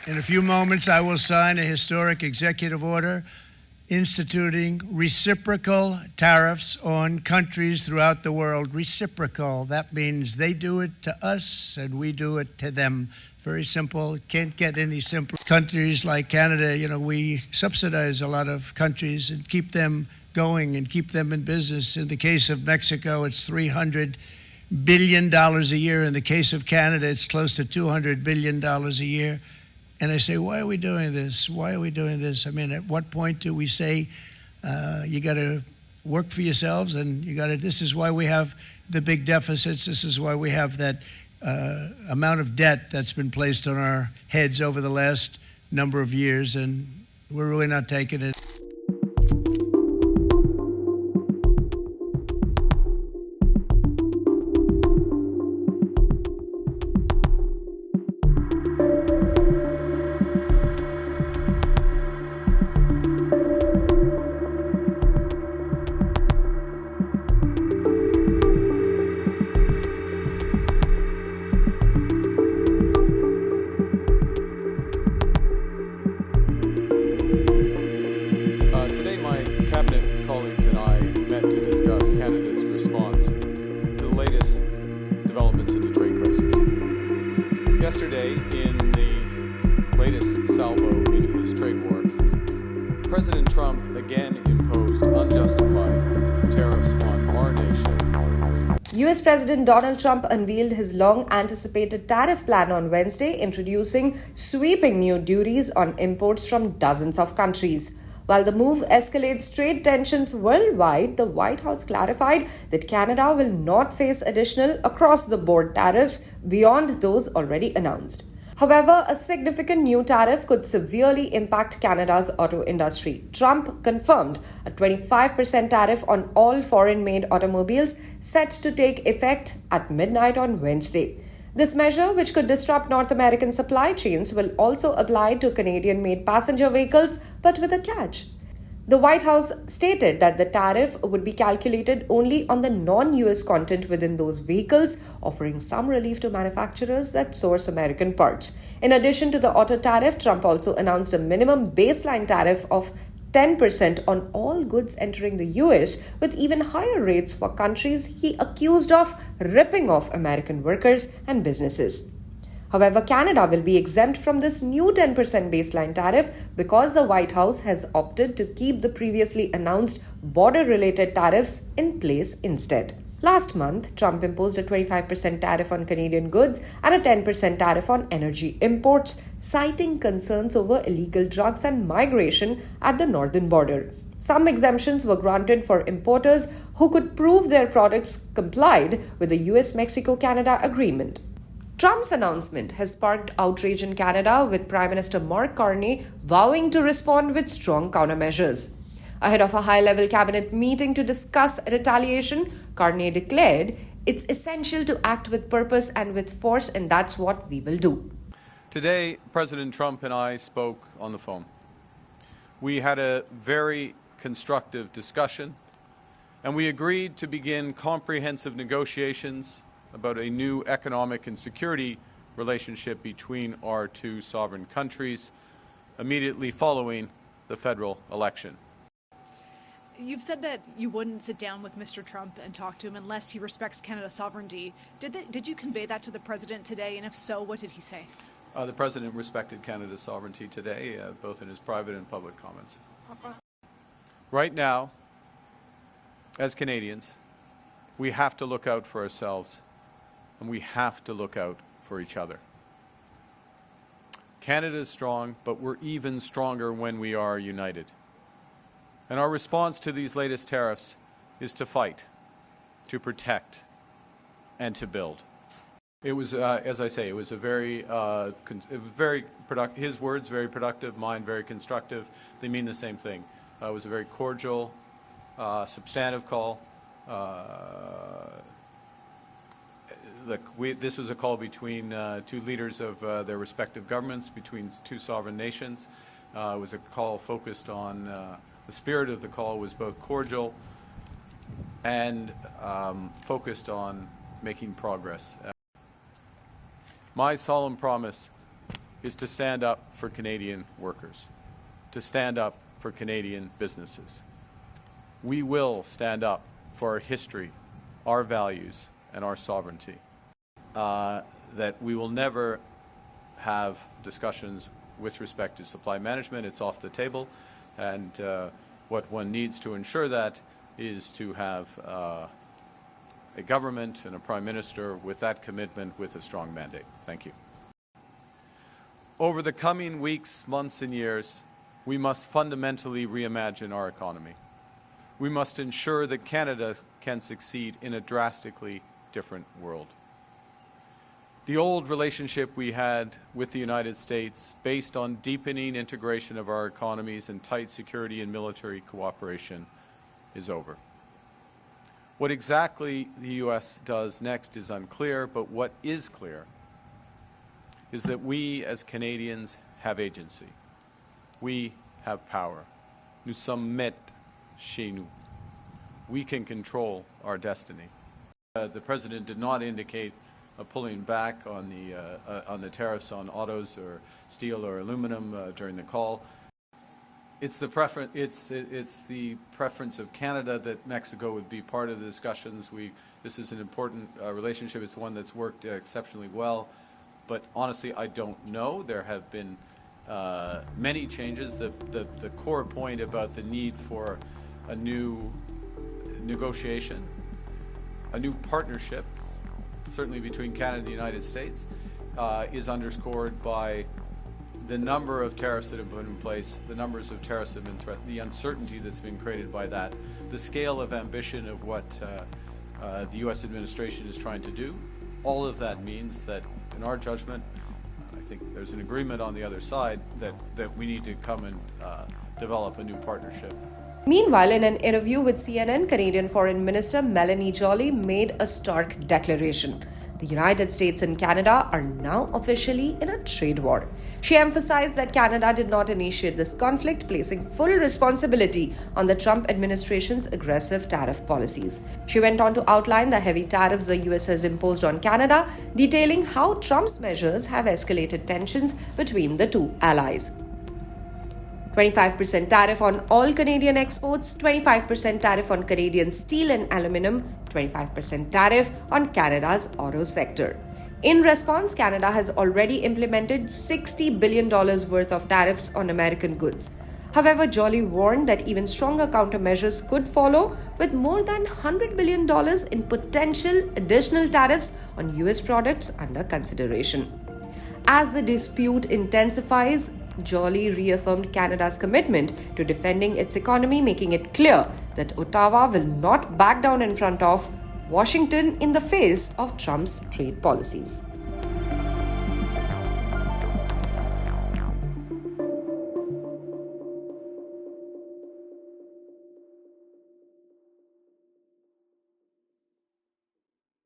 In a few moments, I will sign a historic executive order instituting reciprocal tariffs on countries throughout the world. Reciprocal, that means they do it to us and we do it to them. Very simple, can't get any simpler. Countries like Canada, we subsidize a lot of countries and keep them going and keep them in business. In the case of Mexico, it's $300 billion a year. In the case of Canada, it's close to $200 billion a year. And I say, why are we doing this? Why are we doing this? I mean, at what point do we say, you got to work for yourselves and this is why we have the big deficits. This is why we have that amount of debt that's been placed on our heads over the last number of years, and we're really not taking it. Yesterday, in the latest salvo in his trade war, President Trump again imposed unjustified tariffs on our nation. U.S. President Donald Trump unveiled his long-anticipated tariff plan on Wednesday, introducing sweeping new duties on imports from dozens of countries. While the move escalates trade tensions worldwide, the White House clarified that Canada will not face additional across-the-board tariffs beyond those already announced. However, a significant new tariff could severely impact Canada's auto industry. Trump confirmed a 25% tariff on all foreign-made automobiles set to take effect at midnight on Wednesday. This measure, which could disrupt North American supply chains, will also apply to Canadian-made passenger vehicles, but with a catch. The White House stated that the tariff would be calculated only on the non-U.S. content within those vehicles, offering some relief to manufacturers that source American parts. In addition to the auto tariff, Trump also announced a minimum baseline tariff of 10% on all goods entering the U.S., with even higher rates for countries he accused of ripping off American workers and businesses. However, Canada will be exempt from this new 10% baseline tariff because the White House has opted to keep the previously announced border-related tariffs in place instead. Last month, Trump imposed a 25% tariff on Canadian goods and a 10% tariff on energy imports, citing concerns over illegal drugs and migration at the northern border. Some exemptions were granted for importers who could prove their products complied with the US-Mexico-Canada agreement. Trump's announcement has sparked outrage in Canada, with Prime Minister Mark Carney vowing to respond with strong countermeasures. Ahead of a high-level cabinet meeting to discuss retaliation, Carney declared, "It's essential to act with purpose and with force, and that's what we will do." Today, President Trump and I spoke on the phone. We had a very constructive discussion, and we agreed to begin comprehensive negotiations about a new economic and security relationship between our two sovereign countries immediately following the federal election. You've said that you wouldn't sit down with Mr. Trump and talk to him unless he respects Canada's sovereignty. Did you convey that to the President today? And if so, what did he say? The President respected Canada's sovereignty today, both in his private and public comments. Right now, as Canadians, we have to look out for ourselves, and we have to look out for each other. Canada is strong, but we're even stronger when we are united. And our response to these latest tariffs is to fight, to protect, and to build. It was, as I say, it was a very productive, his words very productive, mine very constructive. They mean the same thing. It was a very cordial, substantive call. This was a call between two leaders of their respective governments, between two sovereign nations. It was a call focused on, the spirit of the call was both cordial and focused on making progress. My solemn promise is to stand up for Canadian workers, to stand up for Canadian businesses. We will stand up for our history, our values, and our sovereignty. That we will never have discussions with respect to supply management. It's off the table. And what one needs to ensure that is to have a government and a Prime Minister with that commitment, with a strong mandate. Thank you. Over the coming weeks, months, and years, we must fundamentally reimagine our economy. We must ensure that Canada can succeed in a drastically different world. The old relationship we had with the United States, based on deepening integration of our economies and tight security and military cooperation, is over. What exactly the U.S. does next is unclear, but what is clear is that we as Canadians have agency. We have power. Nous sommes maîtres chez nous. We can control our destiny. The President did not indicate pulling back on the tariffs on autos or steel or aluminum during the call. It's the preference of Canada that Mexico would be part of the discussions. This is an important relationship. It's one that's worked exceptionally well. But honestly, I don't know. There have been many changes. The core point about the need for a new negotiation, a new partnership, certainly between Canada and the United States, is underscored by the number of tariffs that have been in place, the numbers of tariffs that have been threatened, the uncertainty that's been created by that, the scale of ambition of what the U.S. administration is trying to do. All of that means that, in our judgment, I think there's an agreement on the other side that we need to come and develop a new partnership. Meanwhile, in an interview with CNN, Canadian Foreign Minister Melanie Joly made a stark declaration. The United States and Canada are now officially in a trade war. She emphasized that Canada did not initiate this conflict, placing full responsibility on the Trump administration's aggressive tariff policies. She went on to outline the heavy tariffs the US has imposed on Canada, detailing how Trump's measures have escalated tensions between the two allies. 25% tariff on all Canadian exports, 25% tariff on Canadian steel and aluminum, 25% tariff on Canada's auto sector. In response, Canada has already implemented $60 billion worth of tariffs on American goods. However, Joly warned that even stronger countermeasures could follow, with more than $100 billion in potential additional tariffs on US products under consideration. As the dispute intensifies, Joly reaffirmed Canada's commitment to defending its economy, making it clear that Ottawa will not back down in front of Washington in the face of Trump's trade policies.